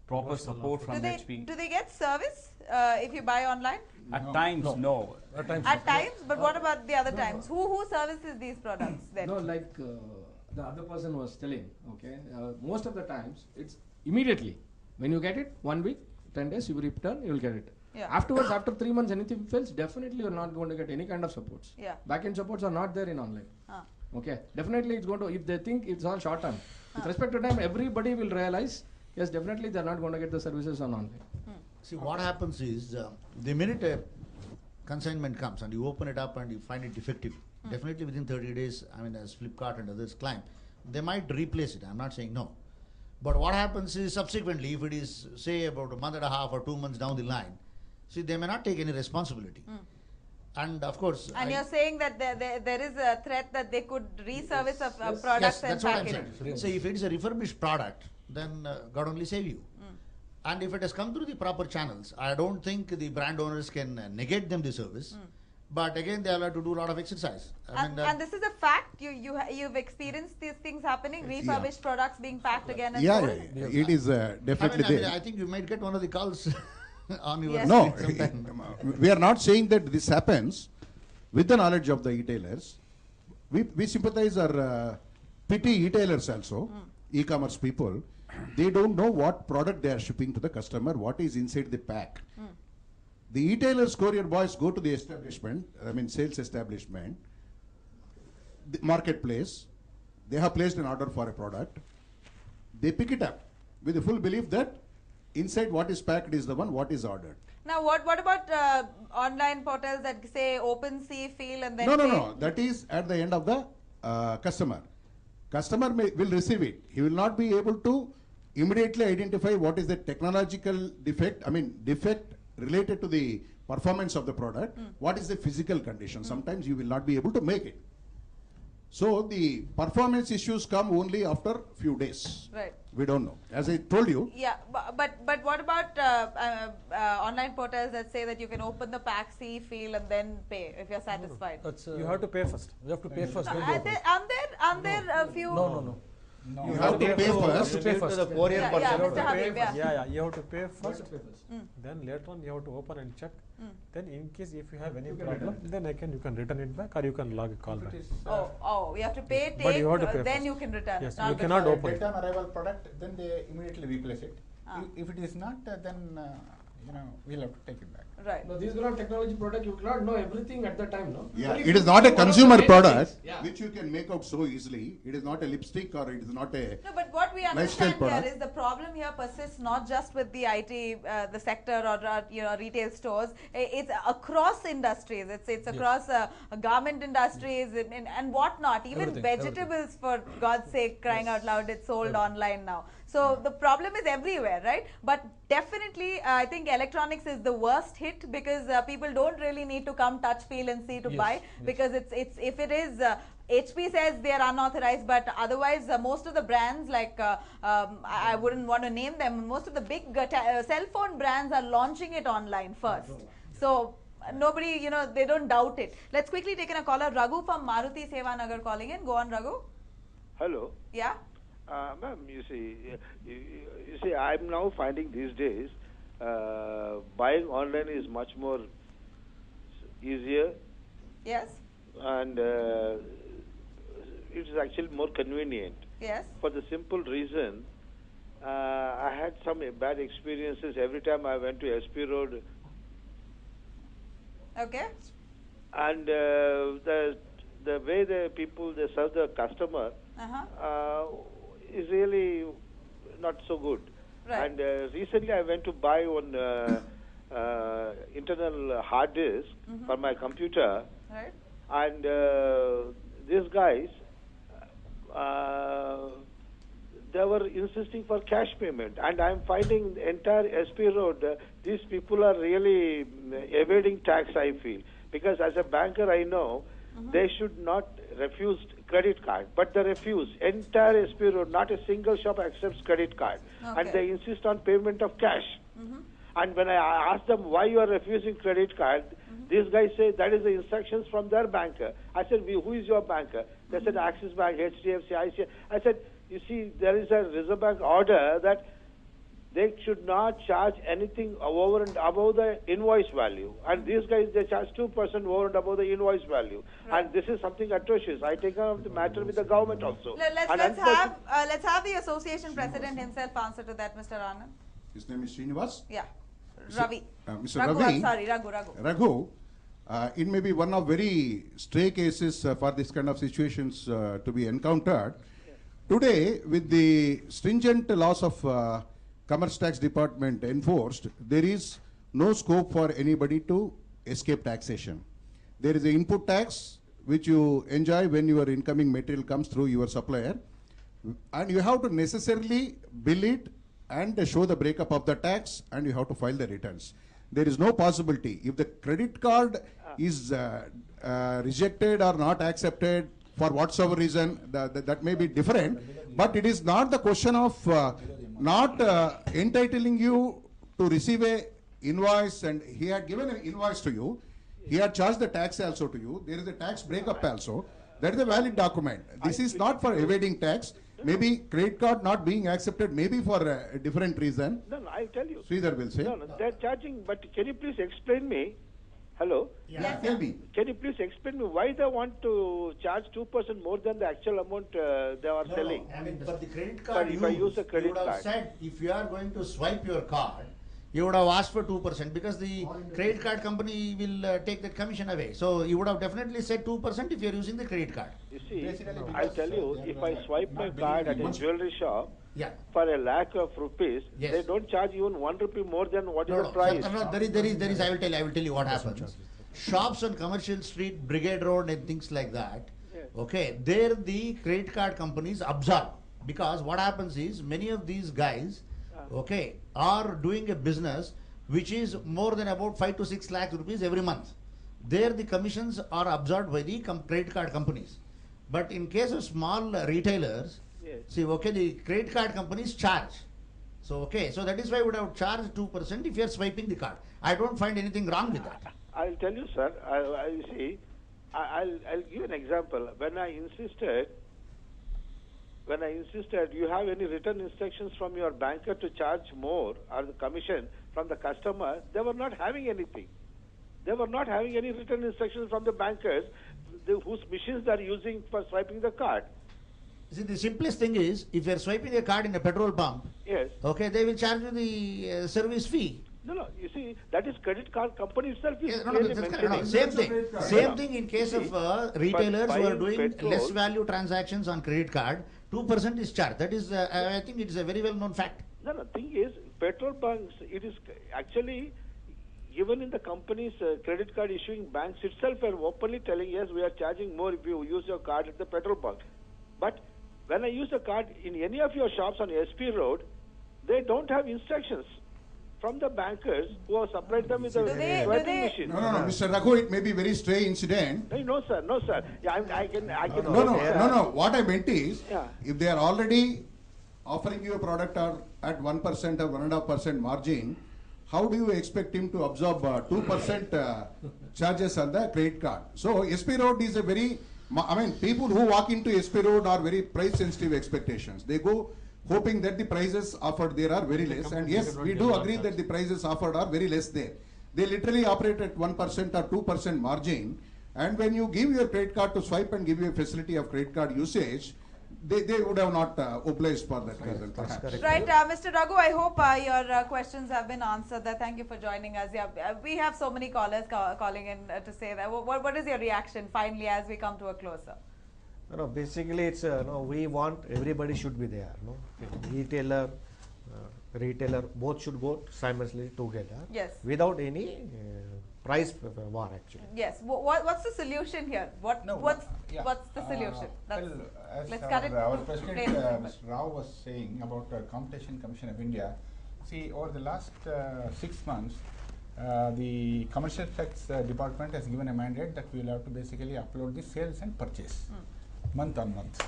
proper support from HP. Do they get service if you buy online? At times, no. At times, but what about the other times? Who services these products then? No, like the other person was telling, okay, most of the times it's immediately. When you get it, 1 week, 10 days, you return, you will get it. Yeah. Afterwards, after 3 months, anything fails, definitely you're not going to get any kind of supports. Yeah. Back-end supports are not there in online. Okay, definitely it's going to, if they think it's all short term, with respect to time, everybody will realize, yes, definitely they're not going to get the services on online. See, what happens is, the minute a consignment comes and you open it up and you find it defective, definitely within 30 days, I mean, as Flipkart and others claim, they might replace it. I'm not saying no. But what happens is, subsequently, if it is, say, about a month and a half or 2 months down the line, see, they may not take any responsibility. And of course... And you're saying that there is a threat that they could reservice a product yes, and that's what I'm package saying. So if it is a refurbished product, then God only save you. And if it has come through the proper channels, I don't think the brand owners can negate them the service. But again, they will have to do a lot of exercise. And this is a fact. You've experienced these things happening. Refurbished products being packed again and sold. It is definitely there. I think you might get one of the calls on your No, we are not saying that this happens with the knowledge of the retailers. We sympathize or pity retailers also, e-commerce people. They don't know what product they are shipping to the customer, what is inside the pack. The retailers, courier boys go to the establishment, sales establishment, the marketplace. They have placed an order for a product. They pick it up with the full belief that inside what is packed is the one what is ordered. Now, what about online portals that say open, see, feel, and then No. That is at the end of the customer. Customer will receive it. He will not be able to immediately identify what is the technological defect, defect related to the performance of the product, what is the physical condition. Sometimes you will not be able to make it. So the performance issues come only after few days. Right. We don't know. As I told you. Yeah, but what about online portals that say that you can open the pack, see, feel, and then pay if you're satisfied? You have to pay first. You have to pay first. Aren't there a few? No. You have to pay first. To the courier person. Mr. Habib, you have to pay first. Then later on you have to open and check. Then in case if you have any problem, then you can return it back or you can log a call back. You have to pay, But you have to pay then first. you can return. Yes, Not you before. cannot open Return arrival product, then they immediately replace it. If it is not, then we'll have to take it back. Right. No, these are technology product. You cannot know everything at the time, no? Yeah, Only it is if not a you follow consumer the product basics. which you can make out so easily. It is not a lipstick or it is not a No, but what we lifestyle understand product. here is the problem here persists not just with the IT, the sector or retail stores. It's across industries. It's across garment industries and whatnot. Even vegetables, for God's sake, crying out loud, it's sold online now. So the problem is everywhere, right? But definitely, I think electronics is the worst hit because people don't really need to come touch, feel, and see to buy because it's if it is. HP says they are unauthorized, but otherwise most of the brands like I wouldn't want to name them. Most of the big cell phone brands are launching it online first. So nobody, they don't doubt it. Let's quickly take in a caller. Raghu from Maruti Sevanagar calling in. Go on, Raghu. Hello. Yeah. Ma'am, you see, I'm now finding these days buying online is much more easier. Yes. And it is actually more convenient. Yes. For the simple reason, I had some bad experiences every time I went to SP Road. Okay. And the way the people they serve the customer is really not so good. Right. And recently I went to buy one internal hard disk for my computer. Right. And these guys, they were insisting for cash payment. And I'm finding the entire SP Road, these people are really evading tax, I feel. Because as a banker, I know they should not refuse credit card, but they refuse. Entire SP Road, not a single shop accepts credit card. Okay. And they insist on payment of cash. And when I ask them why you are refusing credit card, these guys say that is the instructions from their banker. I said, who is your banker? They said Axis Bank, HDFC, ICICI. I said, you see, there is a Reserve Bank order that they should not charge anything over and above the invoice value. And these guys, they charge 2% over and above the invoice value. Right. And this is something atrocious. I take up the matter with the government also. Let's have the association president himself answer to that, Mr. Anand. His name is Srinivas. Yeah. Ravi. Mr. Raghu, Ravi. I'm sorry, Raghu. Raghu, it may be one of very stray cases for this kind of situations to be encountered. Today, with the stringent laws of Commerce Tax Department enforced, there is no scope for anybody to escape taxation. There is an input tax which you enjoy when your incoming material comes through your supplier, and you have to necessarily bill it and show the breakup of the tax, and you have to file the returns. There is no possibility. If the credit card is rejected or not accepted for whatsoever reason, that may be different, but it is not the question of not entitling you to receive a invoice, and he had given an invoice to you. He had charged the tax also to you. There is a tax breakup also. That is a valid document. This is not for evading tax. Maybe credit card not being accepted, maybe for a different reason. No, I'll tell you. Sridhar will say. No, they're charging, but can you please explain me? Hello? Yeah, tell me. Can you please explain me why they want to charge 2% more than the actual amount they are selling? I mean, for the credit card, if I use a credit you would have card. said if you are going to swipe your card, you would have asked for 2% because the credit card company will take that commission away. So you would have definitely said 2% if you are using the credit card. You see, I'll tell you, if I swipe my card at a jewelry shop for a lakh of rupees, they don't charge even 1 rupee more than what is the price. There is. I will tell you what happens. Shops on Commercial Street, Brigade Road, and things like that. Okay, there the credit card companies absorb, because what happens is many of these guys, okay, are doing a business which is more than about 5 to 6 lakh rupees every month. There the commissions are absorbed by the credit card companies. But in case of small retailers, see, okay, the credit card companies charge. So, okay, so that is why we would have charged 2% if you are swiping the card. I don't find anything wrong with that. I'll tell you, sir. I'll give an example. When I insisted, you have any written instructions from your banker to charge more or the commission from the customer, they were not having anything. They were not having any written instructions from the bankers whose machines they are using for swiping the card. See, the simplest thing is, if you are swiping a card in a petrol pump, okay, they will charge you the service fee. No, you see, that is credit card company itself is Same thing in case of retailers who are doing less value transactions on credit card, 2% is charged. That is, I think it is a very well known fact. No, thing is, petrol bunks, it is actually, even in the company's credit card issuing banks itself are openly telling, yes, we are charging more if you use your card at the petrol bunk. But when I use a card in any of your shops on SP Road, they don't have instructions from the bankers who have supplied them with a swiping machine. No, Mr. Raghu, it may be very stray incident. No, sir. Yeah, I can. No. What I meant is, if they are already offering you a product at 1% or 1.5% margin, how do you expect him to absorb 2% charges on the credit card? So SP Road is a very, people who walk into SP Road are very price sensitive expectations. They go hoping that the prices offered there are very less, and yes, we do agree that the prices offered are very less there. They literally operate at 1% or 2% margin, and when you give your credit card to swipe and give you a facility of credit card usage, they would have not obliged for that reason, perhaps. Right, Mr. Raghu, I hope your questions have been answered. Thank you for joining us. We have so many callers calling in to say that. What is your reaction finally as we come to a close, sir? No, basically it's we want everybody should be there. No, retailer both should go simultaneously together. Yes. Without any price war actually. Yes. What's the solution here? What's the solution? Let's cut it. Our President, Mr. Rao, was saying about Competition Commission of India. See, over the last 6 months, the Commercial Tax Department has given a mandate that we will have to basically upload the sales and purchase month on month.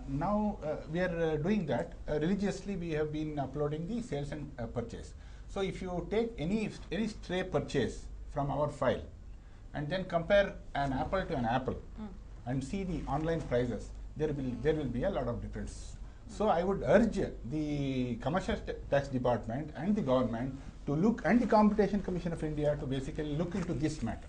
Now we are doing that religiously. We have been uploading the sales and purchase. So if you take any stray purchase from our file and then compare an apple to an apple and see the online prices, there will be a lot of difference. So I would urge the Commercial Tax Department and the government to look, and the Competition Commission of India to basically look into this matter.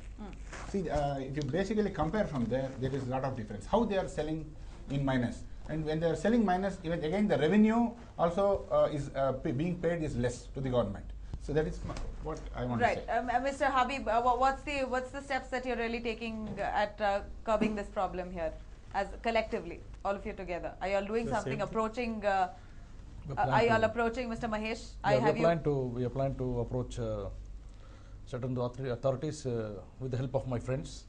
See, if you basically compare from there is a lot of difference. How they are selling in minus, and when they are selling minus, even again the revenue also is being paid is less to the government. So that is what I want to say. Mr. Habib, what's the steps that you're really taking at curbing this problem here, as collectively, all of you together? Are you all doing something? Approaching? Are you all approaching Mr. Mahesh? We are planning to approach certain authorities with the help of my friends.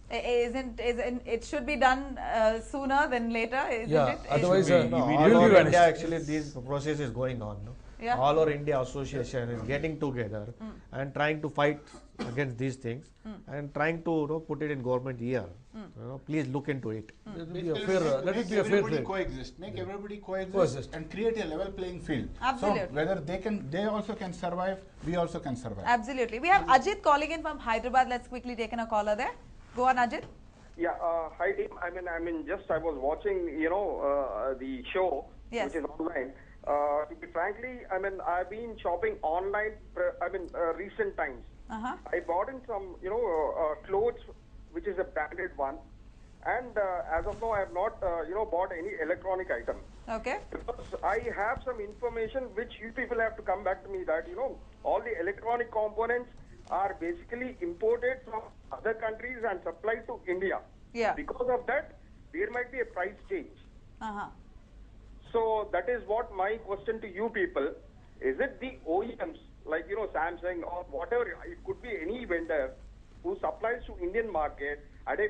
It should be done sooner than later, isn't it? Otherwise, all over India actually this process is going on. No? Yeah. all over India association is getting together and trying to fight against these things and trying to put it in government ear. Please look into it. Let it be a fair, let it be a fair everybody trade. coexist. Make everybody Coexist. coexist and create a level playing field. Absolutely. So whether they also can survive, we also can survive. Absolutely. We have Ajit calling in from Hyderabad. Let's quickly take in a caller there. Go on, Ajit. Yeah, hi team. I was watching, the show, Yes. which is online. To be frankly, I've been shopping online, recent times. I bought in some, clothes, which is a branded one. And as of now, I have not, bought any electronic item. Okay. Because I have some information which you people have to come back to me that, all the electronic components are basically imported from other countries and supplied to India. Yeah. Because of that, there might be a price change. Uh-huh. So that is what my question to you people. Is it the OEMs, like, Samsung or whatever, it could be any vendor who supplies to Indian market at a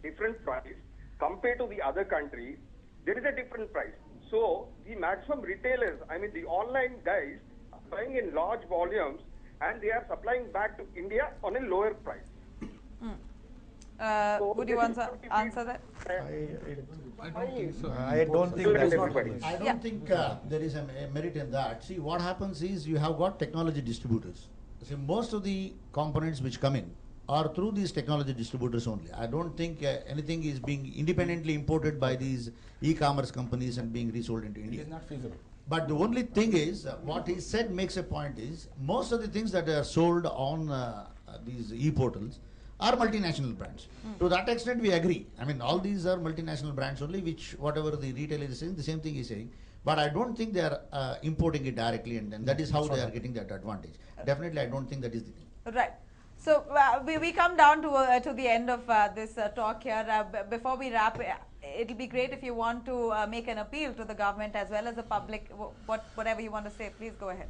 different price compared to the other countries, there is a different price. So the maximum retailers, the online guys are buying in large volumes and they are supplying back to India on a lower price. Would you want to answer that? I don't think that's not the case. I don't think there is a merit in that. See, what happens is you have got technology distributors. See, most of the components which come in are through these technology distributors only. I don't think anything is being independently imported by these e-commerce companies and being resold into India. It is not feasible. But the only thing is, what he said makes a point is, most of the things that are sold on these e-portals are multinational brands. To that extent, we agree. All these are multinational brands only, which whatever the retailer is saying, the same thing he's saying. But I don't think they are importing it directly, and then that is how they are getting that advantage. Definitely, I don't think that is the thing. Right. So we come down to the end of this talk here. Before we wrap, it'll be great if you want to make an appeal to the government as well as the public. Whatever you want to say, please go ahead.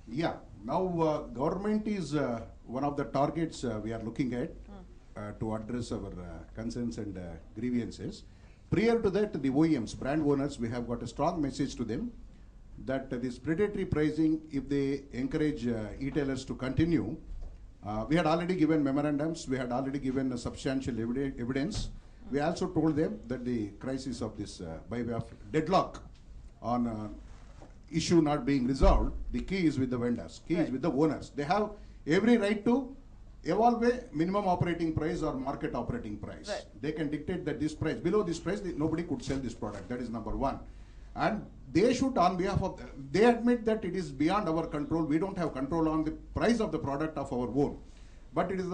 Yeah, now government is one of the targets we are looking at to address our concerns and grievances. Prior to that, the OEMs, brand owners, we have got a strong message to them that this predatory pricing, if they encourage e-tailers to continue, we had already given memorandums, we had already given substantial evidence. We also told them that the crisis of this by way of deadlock on issue not being resolved, the key is with the vendors, key is with the owners. They have every right to evolve a minimum operating price or market operating price. Right. They can dictate that this price, below this price, nobody could sell this product. That is number one. And they should, on behalf of, they admit that it is beyond our control. We don't have control on the price of the product of our own. But it is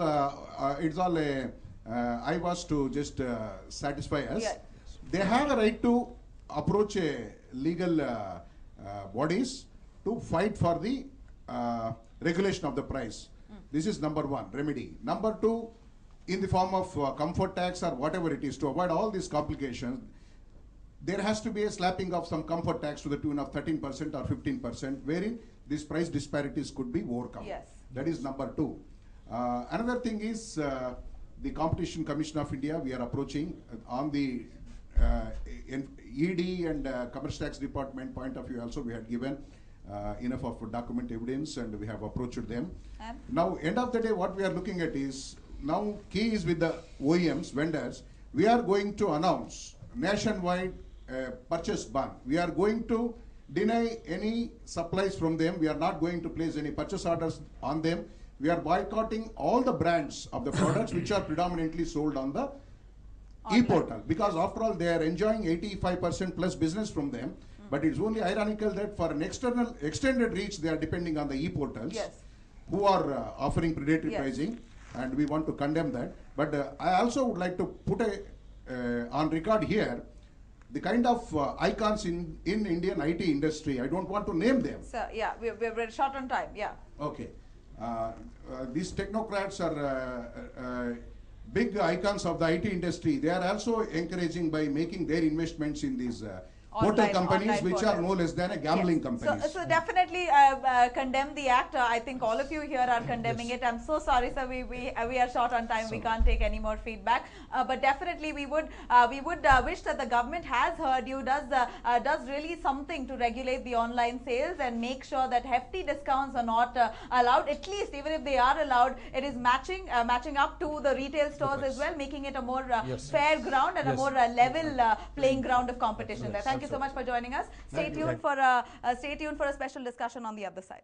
it's all a I was to just satisfy us. Yeah. They have a right to approach a legal bodies to fight for the regulation of the price. This is number one, remedy. Number two, in the form of comfort tax or whatever it is, to avoid all these complications, there has to be a slapping of some comfort tax to the tune of 13% or 15%, wherein these price disparities could be overcome. Yes. That is number two. Another thing is the Competition Commission of India, we are approaching on the ED and Commerce Tax Department point of view also, we had given enough of document evidence and we have approached them. And? Now, end of the day, what we are looking at is, now key is with the OEMs, vendors, we are going to announce nationwide purchase ban. We are going to deny any supplies from them. We are not going to place any purchase orders on them. We are boycotting all the brands of the products which are predominantly sold on the e-portal, because after all they are enjoying 85% plus business from them. But it's only ironical that for an extended reach they are depending on the e-portals, Yes. who are offering predatory Yes. pricing, and we want to condemn that. But I also would like to put on record here the kind of icons in Indian IT industry. I don't want to name them. So yeah, we're short on time. Yeah. Okay. These technocrats are big icons of the IT industry. They are also encouraging by making their investments in these portal companies online which are portals. no less than a gambling companies. So definitely condemn the act. I think all of you here are condemning it. I'm so sorry, sir. We are short on time. We can't take any more feedback. But definitely we would wish that the government has heard you, does really something to regulate the online sales and make sure that hefty discounts are not allowed. At least even if they are allowed, it is matching up to the retail stores as well, making it a more fair ground and a more level playing ground of competition. Thank you so much for joining us. Stay tuned for a special discussion on the other side.